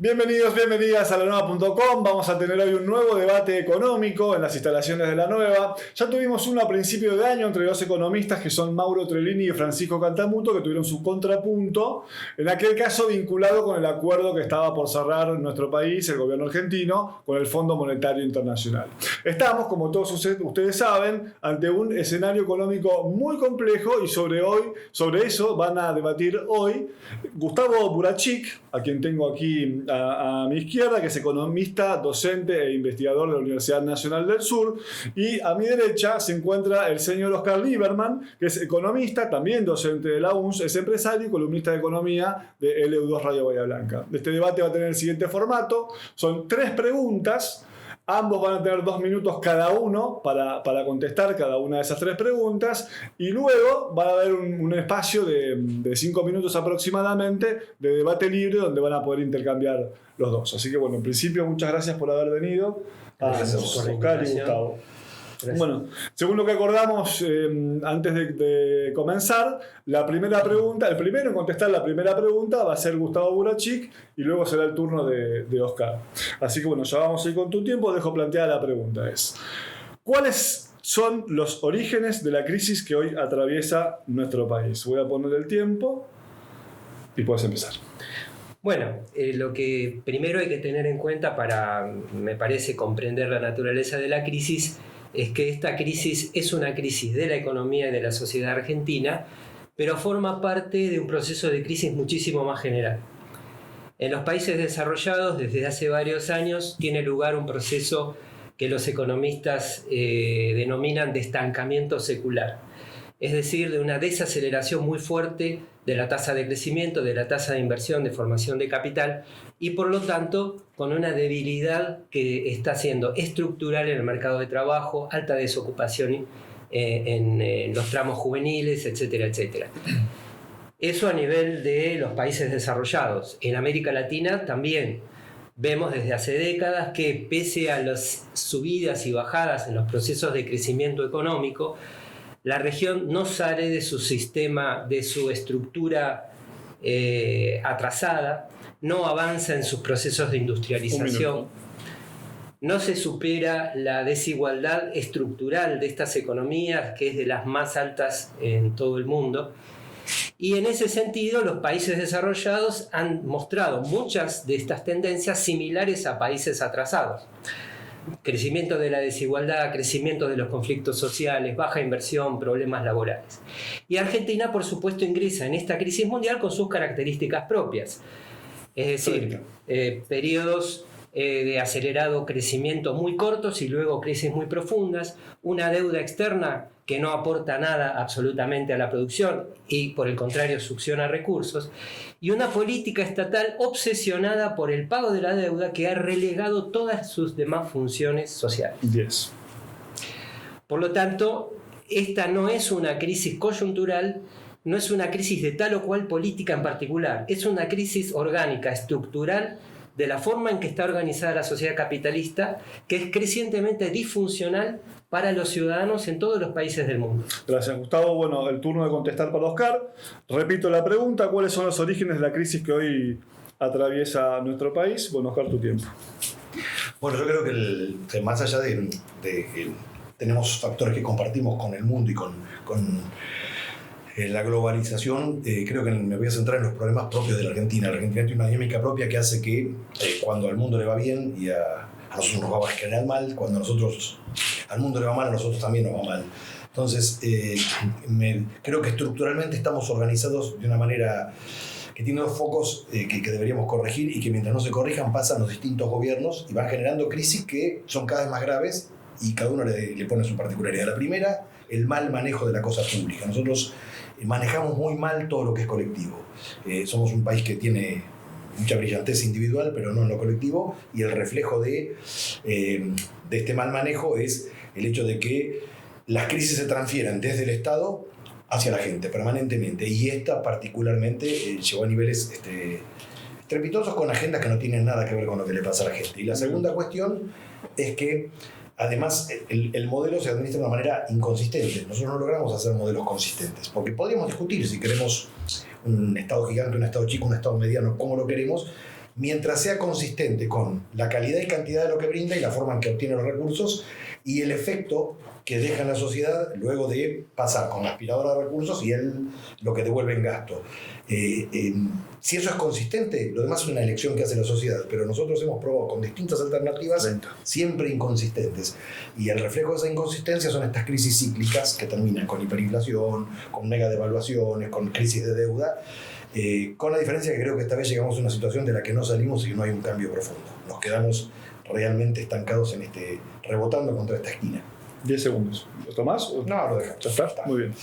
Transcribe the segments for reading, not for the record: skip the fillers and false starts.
Bienvenidos, bienvenidas a lanueva.com. Vamos a tener hoy un nuevo debate económico en las instalaciones de La Nueva. Ya tuvimos uno a principio de año entre dos economistas que son Mauro Trellini y Francisco Cantamuto, que tuvieron su contrapunto, en aquel caso vinculado con el acuerdo que estaba por cerrar en nuestro país, el gobierno argentino, con el Fondo Monetario Internacional. Estamos, como todos ustedes saben, ante un escenario económico muy complejo y sobre eso van a debatir hoy Gustavo Buracic, a quien tengo aquí a mi izquierda, que es economista, docente e investigador de la Universidad Nacional del Sur, y a mi derecha se encuentra el señor Oscar Lieberman, que es economista, también docente de la UNS, es empresario y columnista de economía de LU2 Radio Bahía Blanca. Este debate va a tener el siguiente formato: son 3 preguntas. Ambos van a tener 2 minutos cada uno para contestar cada una de esas 3 preguntas, y luego va a haber un espacio de 5 minutos aproximadamente de debate libre donde van a poder intercambiar los dos. Así que bueno, en principio muchas gracias por haber venido. Gracias por Oscar y Gustavo. Gracias. Bueno, según lo que acordamos antes de comenzar, la primera pregunta, el primero en contestar la primera pregunta va a ser Gustavo Buracic y luego será el turno de Oscar. Así que bueno, ya vamos a ir con tu tiempo. Dejo planteada la pregunta: ¿cuáles son los orígenes de la crisis que hoy atraviesa nuestro país? Voy a poner el tiempo y puedes empezar. Bueno, lo que primero hay que tener en cuenta para, me parece, comprender la naturaleza de la crisis es que esta crisis es una crisis de la economía y de la sociedad argentina, pero forma parte de un proceso de crisis muchísimo más general. En los países desarrollados, desde hace varios años, tiene lugar un proceso que los economistas denominan de estancamiento secular, es decir, de una desaceleración muy fuerte de la tasa de crecimiento, de la tasa de inversión, de formación de capital, y por lo tanto con una debilidad que está siendo estructural en el mercado de trabajo, alta desocupación en los tramos juveniles, etcétera, etcétera. Eso a nivel de los países desarrollados. En América Latina también vemos desde hace décadas que, pese a las subidas y bajadas en los procesos de crecimiento económico, la región no sale de su sistema, de su estructura atrasada, no avanza en sus procesos de industrialización, no se supera la desigualdad estructural de estas economías, que es de las más altas en todo el mundo. Y en ese sentido, los países desarrollados han mostrado muchas de estas tendencias similares a países atrasados. Crecimiento de la desigualdad, crecimiento de los conflictos sociales, baja inversión, problemas laborales. Y Argentina, por supuesto, ingresa en esta crisis mundial con sus características propias. Es decir, periodos de acelerado crecimiento muy cortos y luego crisis muy profundas, una deuda externa que no aporta nada absolutamente a la producción y por el contrario succiona recursos, y una política estatal obsesionada por el pago de la deuda que ha relegado todas sus demás funciones sociales. Yes. Por lo tanto, esta no es una crisis coyuntural, no es una crisis de tal o cual política en particular, es una crisis orgánica, estructural, de la forma en que está organizada la sociedad capitalista, que es crecientemente disfuncional para los ciudadanos en todos los países del mundo. Gracias, Gustavo. Bueno, el turno de contestar para Oscar. Repito la pregunta: ¿cuáles son los orígenes de la crisis que hoy atraviesa nuestro país? Bueno, Oscar, tu tiempo. Bueno, yo creo que más allá de que tenemos factores que compartimos con el mundo y con la globalización, creo que me voy a centrar en los problemas propios de la Argentina. La Argentina tiene una dinámica propia que hace que cuando al mundo le va bien y a nosotros nos va a generar mal, cuando al mundo le va mal, a nosotros también nos va mal. Entonces, creo que estructuralmente estamos organizados de una manera que tiene 2 focos que deberíamos corregir, y que mientras no se corrijan pasan los distintos gobiernos y van generando crisis que son cada vez más graves y cada uno le pone su particularidad. La primera, el mal manejo de la cosa pública. Nosotros manejamos muy mal todo lo que es colectivo. Somos un país que tiene mucha brillantez individual, pero no en lo colectivo, y el reflejo de este mal manejo es el hecho de que las crisis se transfieren desde el Estado hacia la gente permanentemente, y esta particularmente llegó a niveles estrepitosos, con agendas que no tienen nada que ver con lo que le pasa a la gente. Y la segunda cuestión es que además el modelo se administra de una manera inconsistente. Nosotros no logramos hacer modelos consistentes, porque podríamos discutir si queremos un Estado gigante, un Estado chico, un Estado mediano, cómo lo queremos, mientras sea consistente con la calidad y cantidad de lo que brinda y la forma en que obtiene los recursos y el efecto que deja en la sociedad luego de pasar con la aspiradora de recursos y lo que devuelve en gasto. Si eso es consistente, lo demás es una elección que hace la sociedad, pero nosotros hemos probado con distintas alternativas siempre inconsistentes. Y el reflejo de esa inconsistencia son estas crisis cíclicas que terminan con hiperinflación, con mega devaluaciones, con crisis de deuda, con la diferencia que creo que esta vez llegamos a una situación de la que no salimos y que no hay un cambio profundo. Nos quedamos realmente estancados rebotando contra esta esquina. 10 segundos. ¿Lo tomás? No, lo dejamos. ¿Ya está? Muy bien.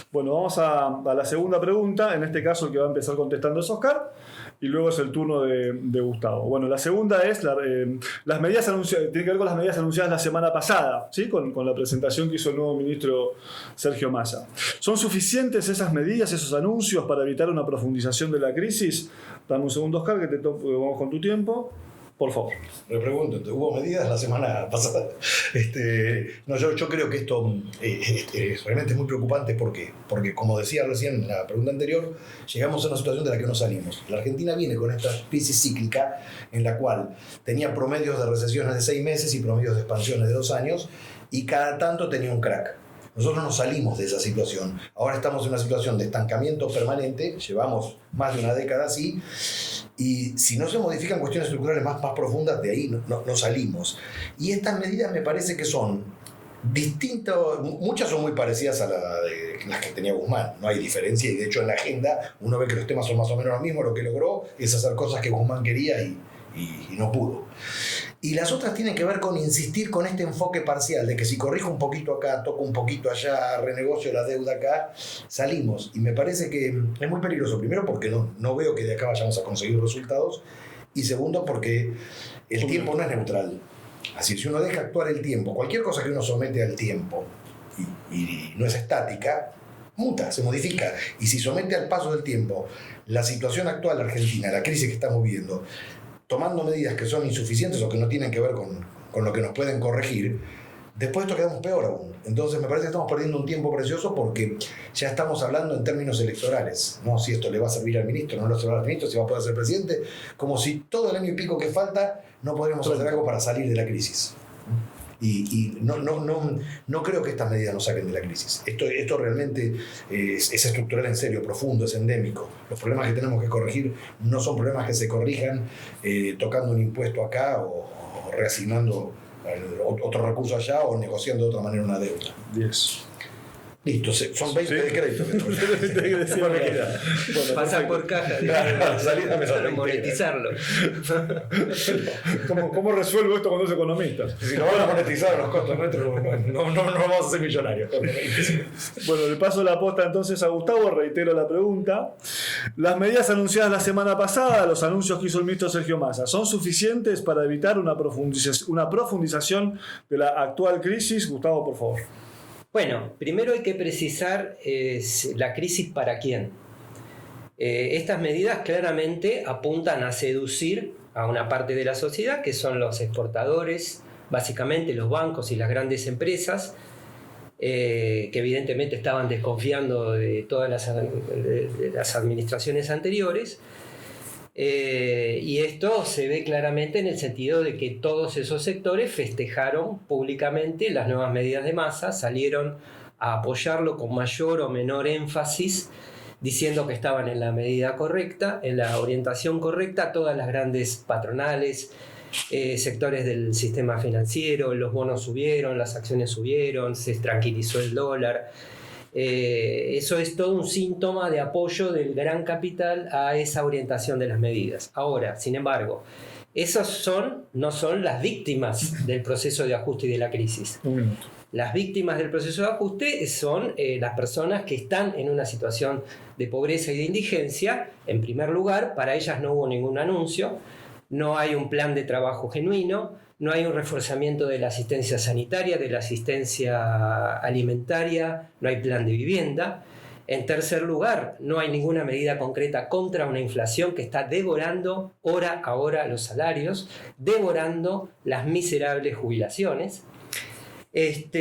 Bueno, vamos a la segunda pregunta. En este caso el que va a empezar contestando es Oscar. Y luego es el turno de Gustavo. Bueno, la segunda es las medidas anunciadas, tiene que ver con las medidas anunciadas la semana pasada, ¿sí? Con la presentación que hizo el nuevo ministro Sergio Massa. ¿Son suficientes esas medidas, esos anuncios para evitar una profundización de la crisis? Dame un segundo, Oscar, que vamos con tu tiempo. Por favor. Le pregunto, ¿hubo medidas la semana pasada? No, yo creo que esto realmente es muy preocupante. ¿Por qué? Porque, como decía recién en la pregunta anterior, llegamos a una situación de la que no salimos. La Argentina viene con esta crisis cíclica en la cual tenía promedios de recesiones de 6 meses y promedios de expansiones de 2 años y cada tanto tenía un crack. Nosotros no salimos de esa situación. Ahora estamos en una situación de estancamiento permanente, llevamos más de una década así, y si no se modifican cuestiones estructurales más profundas, de ahí no salimos. Y estas medidas me parece que son distintas, muchas son muy parecidas a las que tenía Guzmán, no hay diferencia, y de hecho en la agenda uno ve que los temas son más o menos los mismos. Lo que logró es hacer cosas que Guzmán quería y no pudo. Y las otras tienen que ver con insistir con este enfoque parcial, de que si corrijo un poquito acá, toco un poquito allá, renegocio la deuda acá, salimos. Y me parece que es muy peligroso, primero porque no veo que de acá vayamos a conseguir resultados, y segundo porque el tiempo no es neutral. Así, si uno deja actuar el tiempo, cualquier cosa que uno somete al tiempo y no es estática, muta, se modifica. Y si somete al paso del tiempo la situación actual de Argentina, la crisis que estamos viviendo, tomando medidas que son insuficientes o que no tienen que ver con lo que nos pueden corregir, después esto quedamos peor aún. Entonces me parece que estamos perdiendo un tiempo precioso porque ya estamos hablando en términos electorales, ¿no? Si esto le va a servir al ministro, no le va a servir al ministro, si va a poder ser presidente, como si todo el año y pico que falta no podríamos hacer algo para salir de la crisis. Y no creo que estas medidas nos saquen de la crisis. Esto realmente es estructural en serio, profundo, es endémico. Los problemas que tenemos que corregir no son problemas que se corrijan tocando un impuesto acá o reasignando otro recurso allá o negociando de otra manera una deuda. 10. Listo, son 20 de crédito. Bueno, pasa por caja, para monetizarlo. ¿Cómo resuelvo esto con 2 economistas? Si lo van a monetizar los costos nuestros, no vamos a ser millonarios. Bueno, le paso la posta entonces a Gustavo, reitero la pregunta. Las medidas anunciadas la semana pasada, los anuncios que hizo el ministro Sergio Massa, ¿son suficientes para evitar una profundización de la actual crisis? Gustavo, por favor. Bueno, primero hay que precisar la crisis para quién. Estas medidas claramente apuntan a seducir a una parte de la sociedad, que son los exportadores, básicamente los bancos y las grandes empresas, que evidentemente estaban desconfiando de todas las administraciones anteriores. Y esto se ve claramente en el sentido de que todos esos sectores festejaron públicamente las nuevas medidas de Massa, salieron a apoyarlo con mayor o menor énfasis, diciendo que estaban en la medida correcta, en la orientación correcta. Todas las grandes patronales, sectores del sistema financiero, los bonos subieron, las acciones subieron, se tranquilizó el dólar. Eso es todo un síntoma de apoyo del gran capital a esa orientación de las medidas. Ahora, sin embargo, esas no son las víctimas del proceso de ajuste y de la crisis. Las víctimas del proceso de ajuste son las personas que están en una situación de pobreza y de indigencia. En primer lugar, para ellas no hubo ningún anuncio, no hay un plan de trabajo genuino, no hay un reforzamiento de la asistencia sanitaria, de la asistencia alimentaria, no hay plan de vivienda. En tercer lugar, no hay ninguna medida concreta contra una inflación que está devorando hora a hora los salarios, devorando las miserables jubilaciones. Y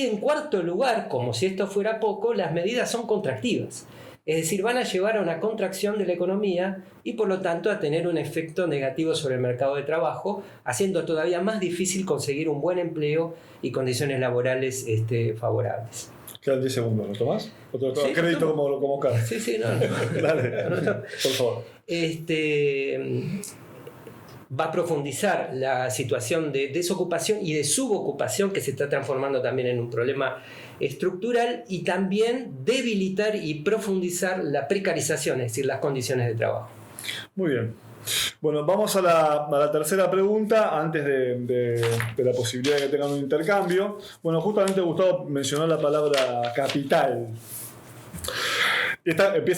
en cuarto lugar, como si esto fuera poco, las medidas son contractivas. Es decir, van a llevar a una contracción de la economía y por lo tanto a tener un efecto negativo sobre el mercado de trabajo, haciendo todavía más difícil conseguir un buen empleo y condiciones laborales favorables. Quedan 10 segundos, ¿lo tomás? ¿Otro Sí, crédito como cara? Sí, no. Dale, por favor. Va a profundizar la situación de desocupación y de subocupación, que se está transformando también en un problema estructural, y también debilitar y profundizar la precarización, es decir, las condiciones de trabajo. Muy bien. Bueno, vamos a la tercera pregunta antes de la posibilidad de que tengan un intercambio. Bueno, justamente Gustavo mencionó la palabra capital.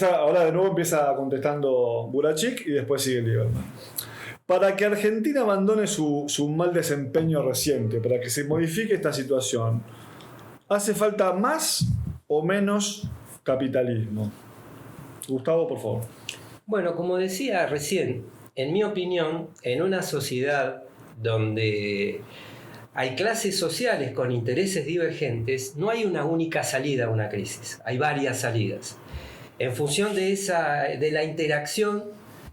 Ahora de nuevo empieza contestando Burachik y después sigue Lieberman. Para que Argentina abandone su mal desempeño reciente, para que se modifique esta situación, ¿hace falta más o menos capitalismo? Gustavo, por favor. Bueno, como decía recién, en mi opinión, en una sociedad donde hay clases sociales con intereses divergentes, no hay una única salida a una crisis, hay varias salidas. En función de la interacción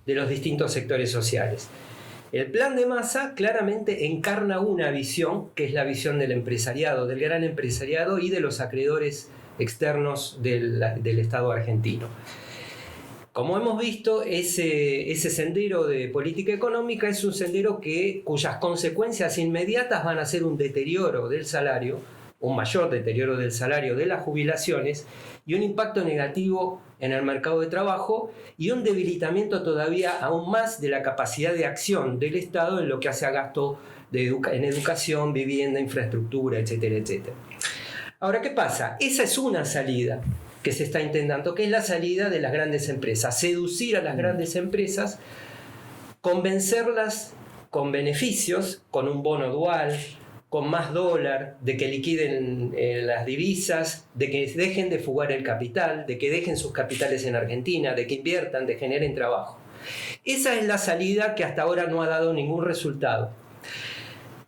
de los distintos sectores sociales. El plan de Massa claramente encarna una visión, que es la visión del empresariado, del gran empresariado y de los acreedores externos del Estado argentino. Como hemos visto, ese sendero de política económica es un sendero cuyas consecuencias inmediatas van a ser un deterioro del salario, un mayor deterioro del salario de las jubilaciones y un impacto negativo en el mercado de trabajo y un debilitamiento todavía aún más de la capacidad de acción del Estado en lo que hace a gasto en educación, vivienda, infraestructura, etcétera, etcétera. Ahora, ¿qué pasa? Esa es una salida que se está intentando, que es la salida de las grandes empresas. Seducir a las grandes empresas, convencerlas con beneficios, con un bono dual, con más dólar, de que liquiden las divisas, de que dejen de fugar el capital, de que dejen sus capitales en Argentina, de que inviertan, de generen trabajo. Esa es la salida que hasta ahora no ha dado ningún resultado.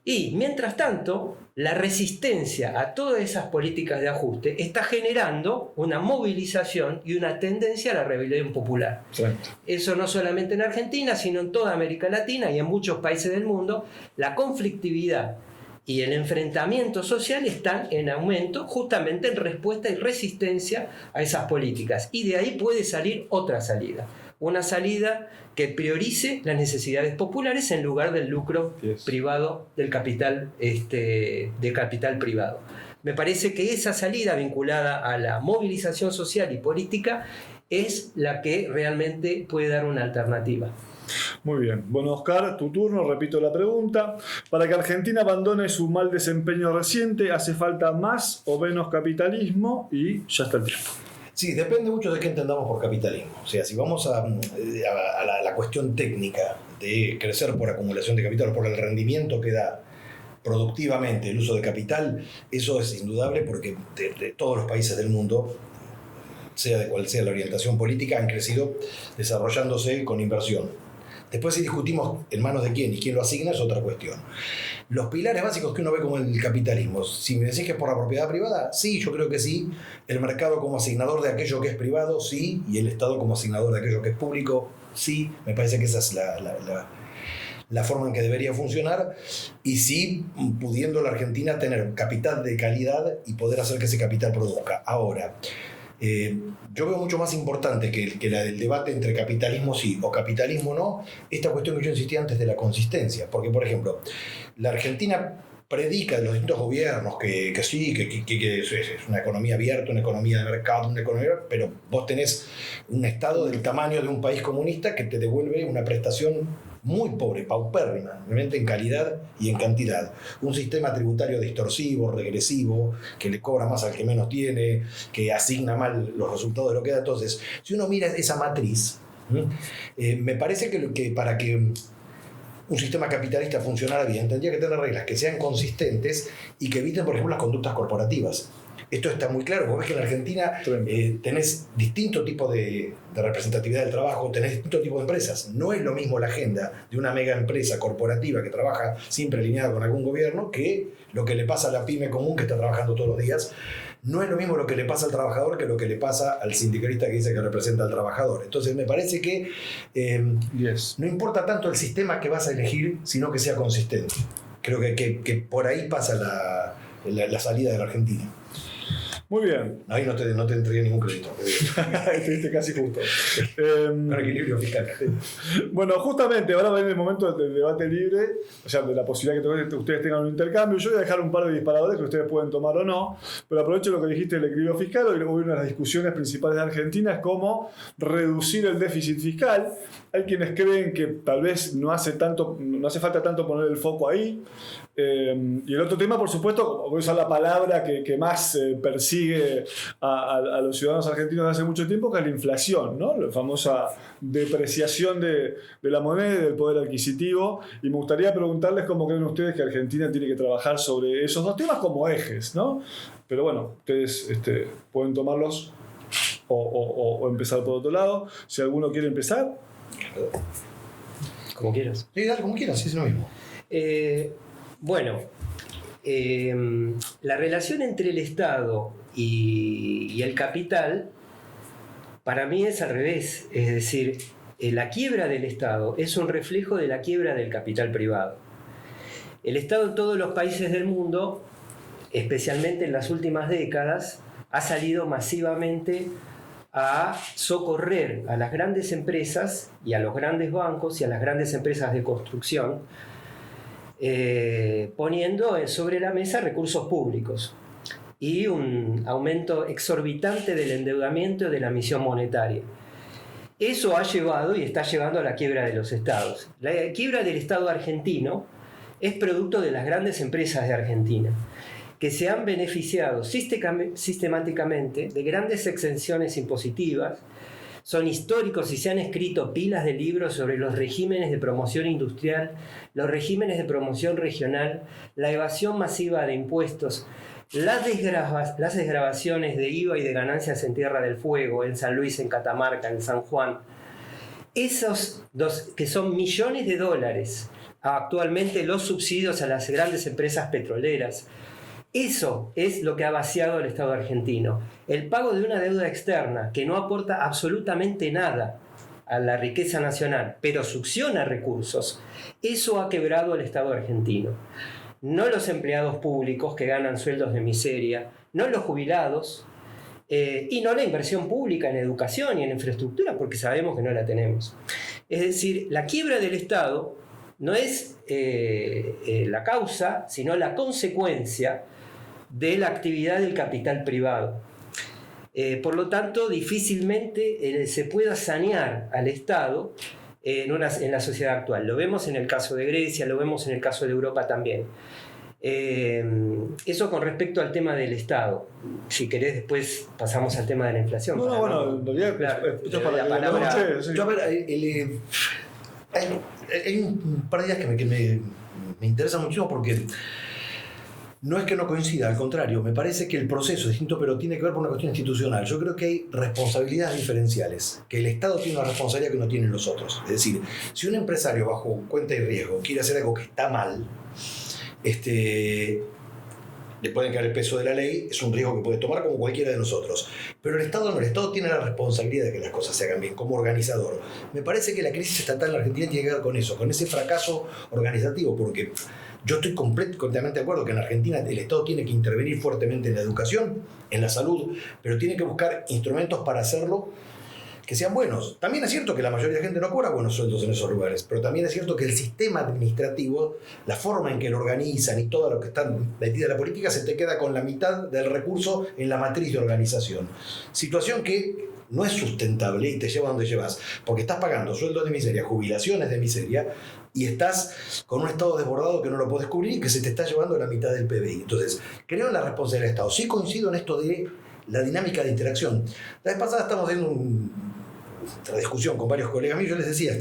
Y, mientras tanto, la resistencia a todas esas políticas de ajuste está generando una movilización y una tendencia a la rebelión popular. Sí. Eso no solamente en Argentina, sino en toda América Latina y en muchos países del mundo. La conflictividad y el enfrentamiento social están en aumento justamente en respuesta y resistencia a esas políticas. Y de ahí puede salir otra salida. Una salida que priorice las necesidades populares en lugar del lucro privado, del capital privado. Me parece que esa salida vinculada a la movilización social y política es la que realmente puede dar una alternativa. Muy bien. Bueno, Oscar, tu turno, repito la pregunta. Para que Argentina abandone su mal desempeño reciente, ¿hace falta más o menos capitalismo? Y ya está el tiempo. Sí, depende mucho de qué entendamos por capitalismo. O sea, si vamos a la cuestión técnica de crecer por acumulación de capital, por el rendimiento que da productivamente el uso de capital, eso es indudable porque de todos los países del mundo, sea de cual sea la orientación política, han crecido desarrollándose con inversión. Después, si discutimos en manos de quién y quién lo asigna, es otra cuestión. Los pilares básicos que uno ve como el capitalismo, si me decís que es por la propiedad privada, sí, yo creo que sí. El mercado como asignador de aquello que es privado, sí. Y el Estado como asignador de aquello que es público, sí. Me parece que esa es la forma en que debería funcionar. Y sí, pudiendo la Argentina tener capital de calidad y poder hacer que ese capital produzca. Ahora, yo veo mucho más importante que el debate entre capitalismo sí o capitalismo no, esta cuestión que yo insistía antes de la consistencia. Porque, por ejemplo, la Argentina predica de los distintos gobiernos que sí, que es una economía abierta, una economía de mercado, una economía, pero vos tenés un Estado del tamaño de un país comunista que te devuelve una prestación muy pobre, paupérrima, realmente en calidad y en cantidad. Un sistema tributario distorsivo, regresivo, que le cobra más al que menos tiene, que asigna mal los resultados de lo que da. Entonces, si uno mira esa matriz, me parece que para que un sistema capitalista funcionara bien, tendría que tener reglas que sean consistentes y que eviten, por ejemplo, las conductas corporativas. Esto está muy claro. Vos ves que en Argentina tenés distinto tipo de representatividad del trabajo, tenés distinto tipo de empresas. No es lo mismo la agenda de una mega empresa corporativa que trabaja siempre alineada con algún gobierno que lo que le pasa a la pyme común que está trabajando todos los días no es lo mismo lo que le pasa al trabajador que lo que le pasa al sindicalista que dice que representa al trabajador. Entonces me parece que no importa tanto el sistema que vas a elegir, sino que sea consistente. Creo que por ahí pasa la salida de la Argentina. Muy bien. Ahí no te entregué ningún crédito. Estuviste casi justo. Un equilibrio fiscal. Bueno, justamente ahora viene el momento del debate libre, o sea, de la posibilidad que ustedes tengan un intercambio. Yo voy a dejar un par de disparadores que ustedes pueden tomar o no, pero aprovecho lo que dijiste del equilibrio fiscal. Hoy una de las discusiones principales de Argentina es cómo reducir el déficit fiscal. Hay quienes creen que tal vez no hace falta tanto poner el foco ahí. Y el otro tema, por supuesto, voy a usar la palabra que más persigue a los ciudadanos argentinos desde hace mucho tiempo, que es la inflación, ¿no? La famosa depreciación de la moneda y del poder adquisitivo. Y me gustaría preguntarles cómo creen ustedes que Argentina tiene que trabajar sobre esos dos temas como ejes, ¿no? Pero bueno, ustedes pueden tomarlos o empezar por otro lado. Si alguno quiere empezar. Como quieras. Sí, dale, como quieras, sí, es lo mismo. Bueno, la relación entre el Estado y el capital, para mí es al revés. Es decir, la quiebra del Estado es un reflejo de la quiebra del capital privado. El Estado en todos los países del mundo, especialmente en las últimas décadas, ha salido masivamente a socorrer a las grandes empresas y a los grandes bancos y a las grandes empresas de construcción, poniendo sobre la mesa recursos públicos y un aumento exorbitante del endeudamiento y de la emisión monetaria. Eso ha llevado y está llevando a la quiebra de los estados. La quiebra del Estado argentino es producto de las grandes empresas de Argentina, que se han beneficiado sistemáticamente de grandes exenciones impositivas. Son históricos y se han escrito pilas de libros sobre los regímenes de promoción industrial, los regímenes de promoción regional, la evasión masiva de impuestos, las desgravaciones de IVA y de ganancias en Tierra del Fuego, en San Luis, en Catamarca, en San Juan. Esos dos, que son millones de dólares, actualmente los subsidios a las grandes empresas petroleras. Eso es lo que ha vaciado al Estado argentino. El pago de una deuda externa que no aporta absolutamente nada a la riqueza nacional, pero succiona recursos. Eso ha quebrado al Estado argentino. No los empleados públicos que ganan sueldos de miseria, no los jubilados, y no la inversión pública en educación y en infraestructura, porque sabemos que no la tenemos. Es decir, la quiebra del Estado no es la causa, sino la consecuencia de la actividad del capital privado. Por lo tanto, difícilmente se pueda sanear al Estado en la sociedad actual. Lo vemos en el caso de Grecia, lo vemos en el caso de Europa también. Eso con respecto al tema del Estado. Si querés, después pasamos al tema de la inflación. Bueno, en realidad, claro, esto es para la palabra. Yo, a ver, hay un par de días que me interesa muchísimo porque no es que no coincida, al contrario, me parece que el proceso es distinto, pero tiene que ver con una cuestión institucional. Yo creo que hay responsabilidades diferenciales, que el Estado tiene una responsabilidad que no tienen los otros. Es decir, si un empresario bajo cuenta y riesgo quiere hacer algo que está mal, le pueden caer el peso de la ley, es un riesgo que puede tomar como cualquiera de nosotros. Pero el Estado no, el Estado tiene la responsabilidad de que las cosas se hagan bien, como organizador. Me parece que la crisis estatal en la Argentina tiene que ver con eso, con ese fracaso organizativo, porque yo estoy completamente de acuerdo que en Argentina el Estado tiene que intervenir fuertemente en la educación, en la salud, pero tiene que buscar instrumentos para hacerlo que sean buenos. También es cierto que la mayoría de la gente no cobra buenos sueldos en esos lugares, pero también es cierto que el sistema administrativo, la forma en que lo organizan y todo lo que está metida en la política, se te queda con la mitad del recurso en la matriz de organización. Situación que no es sustentable y te lleva a donde llevas, porque estás pagando sueldos de miseria, jubilaciones de miseria, y estás con un Estado desbordado que no lo podés cubrir y que se te está llevando la mitad del PBI. Entonces, creo en la responsabilidad del Estado. Sí coincido en esto de la dinámica de interacción. La vez pasada estamos teniendo una discusión con varios colegas míos. Yo les decía,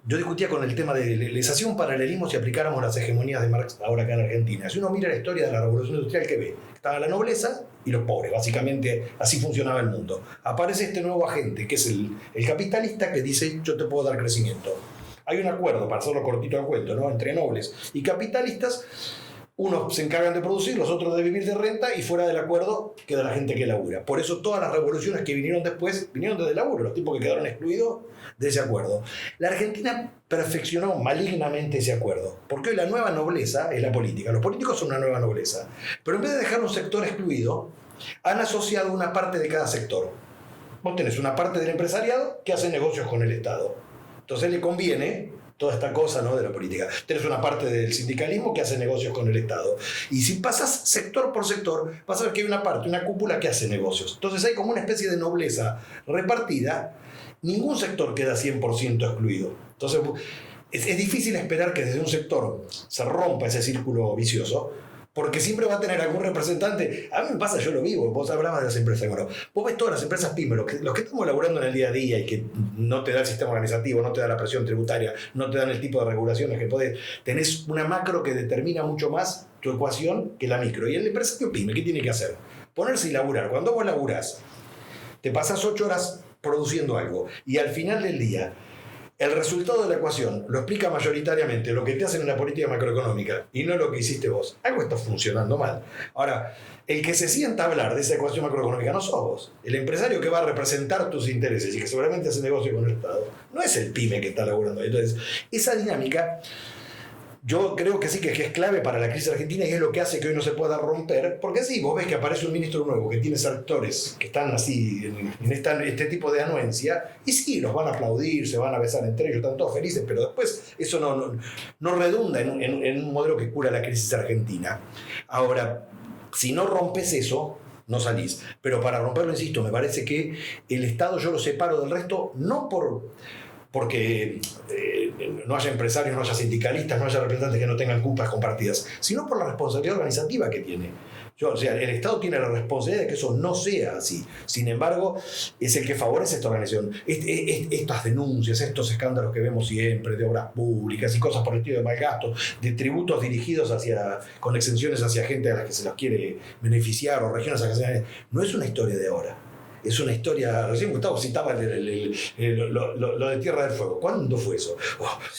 yo discutía con el tema de, les hacía un paralelismo si aplicáramos las hegemonías de Marx ahora acá en Argentina. Si uno mira la historia de la revolución industrial, ¿qué ve? Estaba la nobleza y los pobres, básicamente así funcionaba el mundo. Aparece este nuevo agente, que es el capitalista, que dice, yo te puedo dar crecimiento. Hay un acuerdo, para hacerlo cortito al cuento, ¿no?, entre nobles y capitalistas, Unos se encargan de producir, los otros de vivir de renta, y fuera del acuerdo queda la gente que labura. Por eso todas las revoluciones que vinieron después vinieron desde el laburo, los tipos que quedaron excluidos de ese acuerdo. La Argentina perfeccionó malignamente ese acuerdo, porque hoy la nueva nobleza es la política. Los políticos son una nueva nobleza. Pero en vez de dejar un sector excluido, han asociado una parte de cada sector. Vos tenés una parte del empresariado que hace negocios con el Estado. Entonces le conviene toda esta cosa, ¿no?, de la política. Tenés una parte del sindicalismo que hace negocios con el Estado. Y si pasas sector por sector, vas a ver que hay una parte, una cúpula que hace negocios. Entonces hay como una especie de nobleza repartida. Ningún sector queda 100% excluido. Entonces es difícil esperar que desde un sector se rompa ese círculo vicioso, porque siempre va a tener algún representante. A mí me pasa, yo lo vivo, vos hablabas de las empresas. Bueno, vos ves todas las empresas pymes, los que estamos laburando en el día a día y que no te da el sistema organizativo, no te da la presión tributaria, no te dan el tipo de regulaciones que podés. Tenés una macro que determina mucho más tu ecuación que la micro. Y el empresario pyme, ¿qué tiene que hacer? Ponerse y laburar. Cuando vos laburás, te pasas 8 horas produciendo algo y al final del día el resultado de la ecuación lo explica mayoritariamente lo que te hacen en la política macroeconómica y no lo que hiciste vos. Algo está funcionando mal. Ahora, el que se sienta a hablar de esa ecuación macroeconómica no sos vos. El empresario que va a representar tus intereses y que seguramente hace negocio con el Estado no es el pyme que está laburando ahí. Entonces, esa dinámica yo creo que sí que es clave para la crisis argentina y es lo que hace que hoy no se pueda romper, porque sí, vos ves que aparece un ministro nuevo que tiene sectores que están así en este tipo de anuencia, y sí, los van a aplaudir, se van a besar entre ellos, están todos felices, pero después eso no redunda en un modelo que cura la crisis argentina. Ahora, si no rompes eso, no salís. Pero para romperlo, insisto, me parece que el Estado yo lo separo del resto, no porque no haya empresarios, no haya sindicalistas, no haya representantes que no tengan culpas compartidas, sino por la responsabilidad organizativa que tiene. O sea, el Estado tiene la responsabilidad de que eso no sea así. Sin embargo, es el que favorece esta organización. Estas denuncias, estos escándalos que vemos siempre de obras públicas y cosas por el estilo de mal gasto, de tributos dirigidos con exenciones hacia gente a la que se los quiere beneficiar o regiones a las que no es una historia de ahora. Es una historia, recién Gustavo citaba lo de Tierra del Fuego. ¿Cuándo fue eso?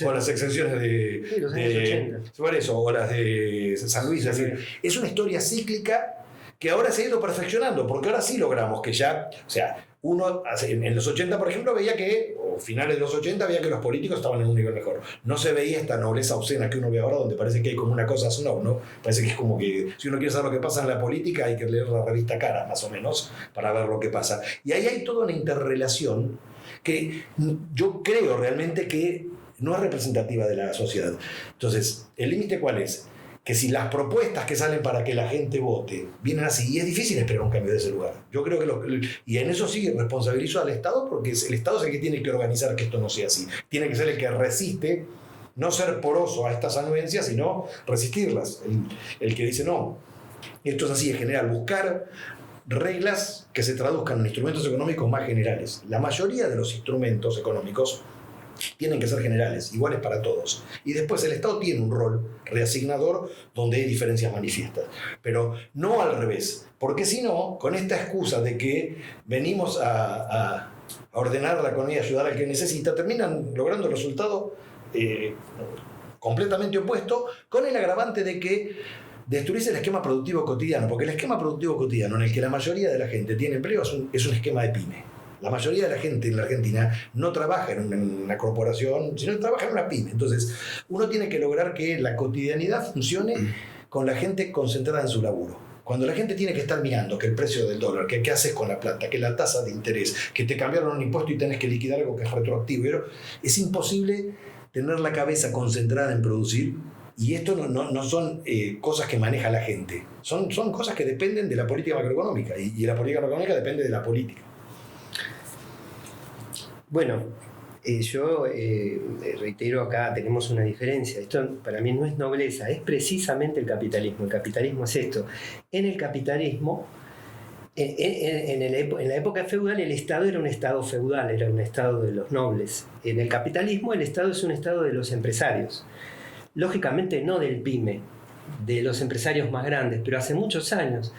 O las exenciones sí, los años 80. Por eso, o las de San Luis. Es una historia cíclica que ahora se ha ido perfeccionando, porque ahora sí logramos que ya, o sea, uno en los 80, por ejemplo, veía que, o finales de los 80, veía que los políticos estaban en un nivel mejor. No se veía esta nobleza obscena que uno ve ahora, donde parece que hay como una cosa snob, ¿no? Parece que es como que si uno quiere saber lo que pasa en la política, hay que leer la revista Cara, más o menos, para ver lo que pasa. Y ahí hay toda una interrelación que yo creo realmente que no es representativa de la sociedad. Entonces, ¿el límite cuál es? Que si las propuestas que salen para que la gente vote vienen así, y es difícil esperar un cambio de ese lugar. Yo creo que y en eso sí responsabilizo al Estado, porque el Estado es el que tiene que organizar que esto no sea así. Tiene que ser el que resiste, no ser poroso a estas anuencias, sino resistirlas. El que dice, no, esto es así en general, buscar reglas que se traduzcan en instrumentos económicos más generales. La mayoría de los instrumentos económicos tienen que ser generales, iguales para todos. Y después el Estado tiene un rol reasignador donde hay diferencias manifiestas. Pero no al revés. Porque si no, con esta excusa de que venimos a ordenar la economía y ayudar al que necesita, terminan logrando el resultado completamente opuesto, con el agravante de que destruirse el esquema productivo cotidiano. Porque el esquema productivo cotidiano en el que la mayoría de la gente tiene empleo es un esquema de pyme. La mayoría de la gente en la Argentina no trabaja en una corporación, sino trabaja en una pyme. Entonces, uno tiene que lograr que la cotidianidad funcione con la gente concentrada en su laburo. Cuando la gente tiene que estar mirando que el precio del dólar, que qué haces con la plata, que la tasa de interés, que te cambiaron un impuesto y tenés que liquidar algo que es retroactivo, pero es imposible tener la cabeza concentrada en producir. Y esto no son cosas que maneja la gente, son cosas que dependen de la política macroeconómica, y la política macroeconómica depende de la política. Bueno, yo reitero, acá tenemos una diferencia. Esto para mí no es nobleza, es precisamente el capitalismo. El capitalismo es esto. En el capitalismo, en la época feudal, el Estado era un Estado feudal, era un Estado de los nobles. En el capitalismo, el Estado es un Estado de los empresarios. Lógicamente no del pyme, de los empresarios más grandes, pero hace muchos años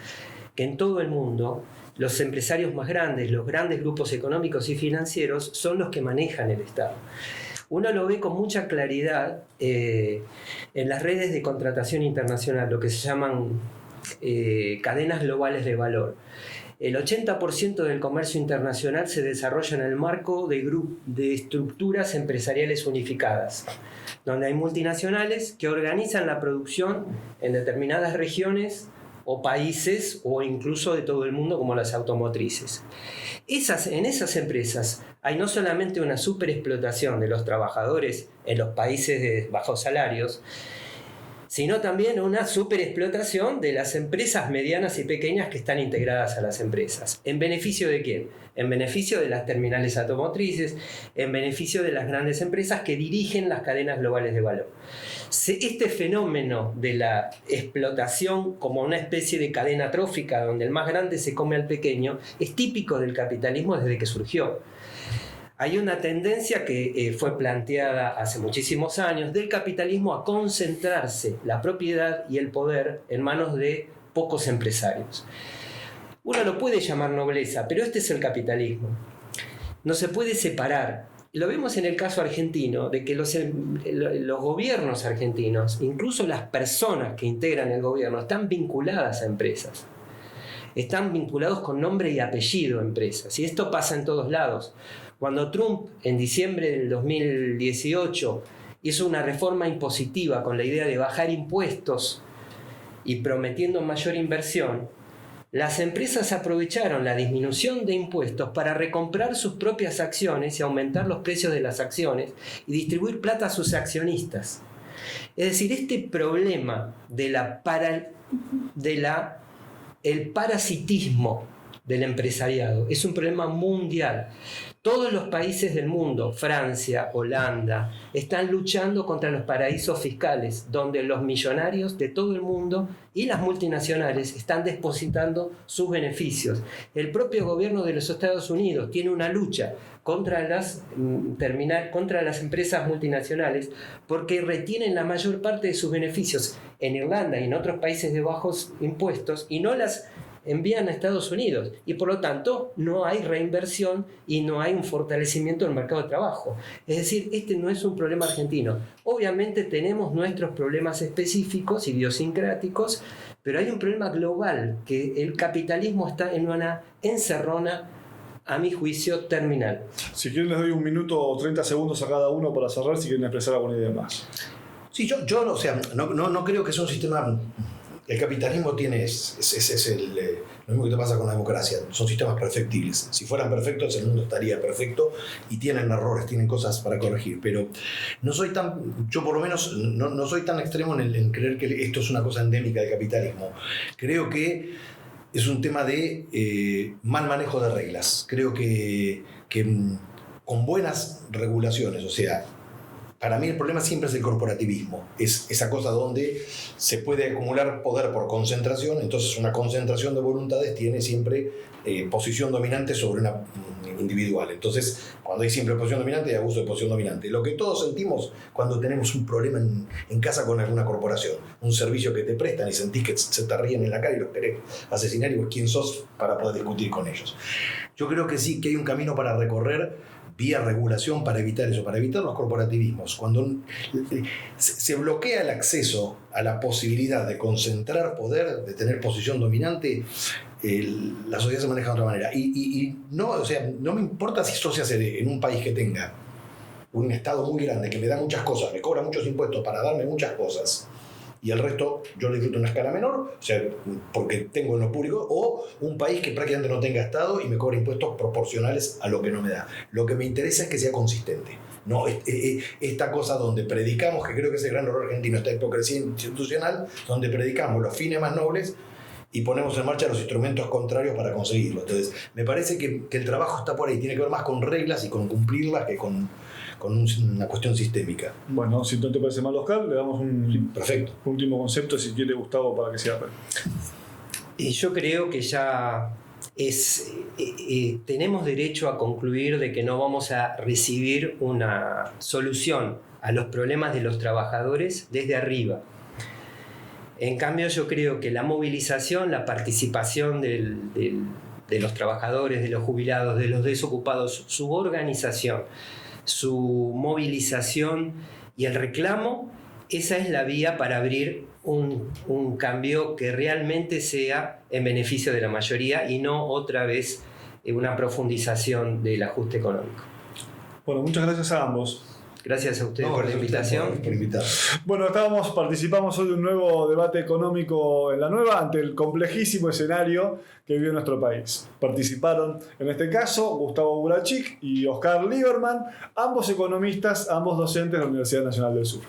que en todo el mundo los empresarios más grandes, los grandes grupos económicos y financieros son los que manejan el Estado. Uno lo ve con mucha claridad en las redes de contratación internacional, lo que se llaman cadenas globales de valor. El 80% del comercio internacional se desarrolla en el marco de estructuras empresariales unificadas, donde hay multinacionales que organizan la producción en determinadas regiones o países o incluso de todo el mundo, como las automotrices. En esas empresas hay no solamente una superexplotación de los trabajadores en los países de bajos salarios, sino también una superexplotación de las empresas medianas y pequeñas que están integradas a las empresas. ¿En beneficio de quién? En beneficio de las terminales automotrices, en beneficio de las grandes empresas que dirigen las cadenas globales de valor. Este fenómeno de la explotación como una especie de cadena trófica donde el más grande se come al pequeño es típico del capitalismo desde que surgió. Hay una tendencia que fue planteada hace muchísimos años del capitalismo a concentrarse la propiedad y el poder en manos de pocos empresarios. Uno lo puede llamar nobleza, pero este es el capitalismo. No se puede separar. Lo vemos en el caso argentino, de que los gobiernos argentinos, incluso las personas que integran el gobierno, están vinculadas a empresas. Están vinculados con nombre y apellido a empresas. Y esto pasa en todos lados. Cuando Trump, en diciembre del 2018, hizo una reforma impositiva con la idea de bajar impuestos y prometiendo mayor inversión, las empresas aprovecharon la disminución de impuestos para recomprar sus propias acciones y aumentar los precios de las acciones y distribuir plata a sus accionistas. Es decir, este problema el parasitismo del empresariado es un problema mundial. Todos los países del mundo, Francia, Holanda, están luchando contra los paraísos fiscales, donde los millonarios de todo el mundo y las multinacionales están depositando sus beneficios. El propio gobierno de los Estados Unidos tiene una lucha contra las empresas multinacionales porque retienen la mayor parte de sus beneficios en Irlanda y en otros países de bajos impuestos y no las envían a Estados Unidos, y por lo tanto no hay reinversión y no hay un fortalecimiento del mercado de trabajo. Es decir, este no es un problema argentino. Obviamente tenemos nuestros problemas específicos, idiosincráticos, pero hay un problema global, que el capitalismo está en una encerrona, a mi juicio, terminal. Si quieren les doy 1 minuto o 30 segundos a cada uno para cerrar, si quieren expresar alguna idea más. Sí, yo no creo que sea un sistema... El capitalismo tiene lo mismo que te pasa con la democracia, son sistemas perfectibles. Si fueran perfectos, el mundo estaría perfecto, y tienen errores, tienen cosas para corregir. Pero yo por lo menos no soy tan extremo en creer que esto es una cosa endémica del capitalismo. Creo que es un tema de mal manejo de reglas. Creo que con buenas regulaciones, o sea, para mí el problema siempre es el corporativismo, es esa cosa donde se puede acumular poder por concentración. Entonces una concentración de voluntades tiene siempre posición dominante sobre una individual. Entonces cuando hay siempre posición dominante hay abuso de posición dominante. Lo que todos sentimos cuando tenemos un problema en casa con alguna corporación, un servicio que te prestan y sentís que se te ríen en la cara y los querés asesinar, y vos quién sos para poder discutir con ellos. Yo creo que sí, que hay un camino para recorrer vía regulación para evitar eso, para evitar los corporativismos. Cuando se bloquea el acceso a la posibilidad de concentrar poder, de tener posición dominante, la sociedad se maneja de otra manera. Y no me importa si eso se hace en un país que tenga un Estado muy grande, que me da muchas cosas, me cobra muchos impuestos para darme muchas cosas, y el resto yo lo disfruto en una escala menor, o sea, porque tengo en lo público, o un país que prácticamente no tenga Estado y me cobra impuestos proporcionales a lo que no me da. Lo que me interesa es que sea consistente. No, esta cosa donde predicamos, que creo que es el gran error argentino, esta hipocresía institucional, donde predicamos los fines más nobles y ponemos en marcha los instrumentos contrarios para conseguirlo. Entonces, me parece que el trabajo está por ahí, tiene que ver más con reglas y con cumplirlas que con una cuestión sistémica. Bueno, si no te parece mal, Oscar, le damos un último concepto, si quiere, Gustavo, para que cierre. Y yo creo que ya tenemos derecho a concluir de que no vamos a recibir una solución a los problemas de los trabajadores desde arriba. En cambio, yo creo que la movilización, la participación de los trabajadores, de los jubilados, de los desocupados, su organización, su movilización y el reclamo, esa es la vía para abrir un cambio que realmente sea en beneficio de la mayoría y no otra vez una profundización del ajuste económico. Bueno, muchas gracias a ambos. Gracias a ustedes por la invitación. Por invitar. Bueno, participamos hoy de un nuevo debate económico en La Nueva ante el complejísimo escenario que vive nuestro país. Participaron, en este caso, Gustavo Burachik y Oscar Lieberman, ambos economistas, ambos docentes de la Universidad Nacional del Sur.